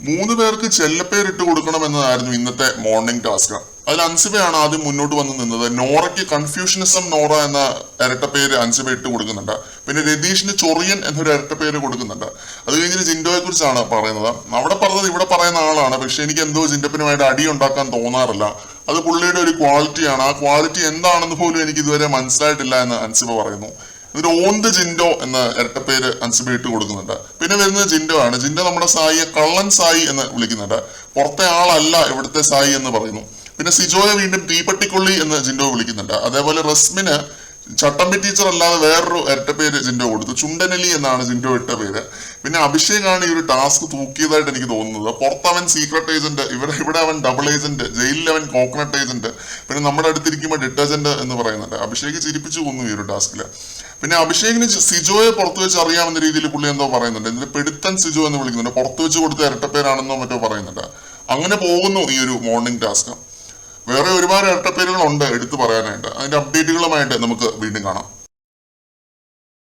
മൂന്ന് പേർക്ക് ചെല്ലപ്പേരിട്ട് കൊടുക്കണം എന്നതായിരുന്നു ഇന്നത്തെ മോർണിംഗ് ടാസ്ക്. അതിൽ അൻസിബയാണ് ആദ്യം മുന്നോട്ട് വന്ന് നിന്നത്. നോറയ്ക്ക് കൺഫ്യൂഷനിസം നോറ എന്ന ഇരട്ടപ്പേര് അൻസിബ ഇട്ട് കൊടുക്കുന്നുണ്ട്. പിന്നെ രതീഷിന് ചൊറിയൻ എന്നൊരു ഇരട്ടപ്പേര് കൊടുക്കുന്നുണ്ട്. അത് കഴിഞ്ഞിട്ട് ജിൻഡോയെ കുറിച്ചാണ് പറയുന്നത്. അവിടെ പറഞ്ഞത് ഇവിടെ പറയുന്ന ആളാണ്, പക്ഷെ എനിക്ക് എന്തോ ജിൻഡപ്പനുമായിട്ട് അടി ഉണ്ടാക്കാൻ തോന്നാറില്ല. അത് പുള്ളിയുടെ ഒരു ക്വാളിറ്റിയാണ്. ആ ക്വാളിറ്റി എന്താണെന്ന് പോലും എനിക്ക് ഇതുവരെ മനസ്സിലായിട്ടില്ല എന്ന് അൻസിബ പറയുന്നു. എന്നിട്ട് ഓന്ത് ജിൻഡോ എന്ന ഇരട്ടപ്പേര് അൻസിബ ഇട്ട് കൊടുക്കുന്നുണ്ട്. പിന്നെ വരുന്നത് ജിൻഡോ ആണ്. ജിൻഡോ നമ്മുടെ സായിയെ കള്ളൻ സായി എന്ന് വിളിക്കുന്നുണ്ട്. പുറത്തെ ആളല്ല ഇവിടുത്തെ സായി എന്ന് പറയുന്നു. പിന്നെ സിജോയെ വീണ്ടും തീപ്പട്ടിക്കൊള്ളി എന്ന് ജിൻഡോ വിളിക്കുന്നുണ്ട്. അതേപോലെ റസ്മിന് ചട്ടമ്പി ടീച്ചർ അല്ലാതെ വേറൊരു ഇരട്ടപ്പേര് ജിൻഡോ കൊടുത്തു. ചുണ്ടനലി എന്നാണ് ജിൻഡോ ഇട്ട പേര്. പിന്നെ അഭിഷേകാണ് ഈ ഒരു ടാസ്ക് തൂക്കിയതായിട്ട് എനിക്ക് തോന്നുന്നത്. പുറത്തവൻ സീക്രട്ട് ഏജന്റ്, ഇവിടെ അവൻ ഡബിൾ ഏജന്റ്, ജയിലിൽ അവൻ കോക്കനട്ട് ഏജന്റ്, പിന്നെ നമ്മുടെ അടുത്തിരിക്കുമ്പോൾ ഡിറ്റർജന്റ് എന്ന് പറയുന്നുണ്ട്. അഭിഷേക് ചിരിപ്പിച്ചു കൊന്നു ഈ ഒരു ടാസ്കില്. പിന്നെ അഭിഷേകിന് സിജോയെ പുറത്തു വെച്ച് അറിയാവുന്ന രീതിയിൽ പുള്ളി എന്തോ പറയുന്നുണ്ട്. ഇതിന്റെ പെടുത്തൻ സിജോ എന്ന് വിളിക്കുന്നുണ്ട്. പുറത്തു വെച്ച് കൊടുത്ത ഇരട്ടപ്പേരാണെന്നോ മറ്റോ പറയുന്നുണ്ട്. അങ്ങനെ പോകുന്നു ഈ ഒരു മോർണിംഗ് ടാസ്ക്. വേറെ ഒരുപാട് ഇരട്ടപ്പേരുകളുണ്ട് എടുത്തു പറയാനായിട്ട്. അതിന്റെ അപ്ഡേറ്റുകളുമായിട്ട് നമുക്ക് വീണ്ടും കാണാം.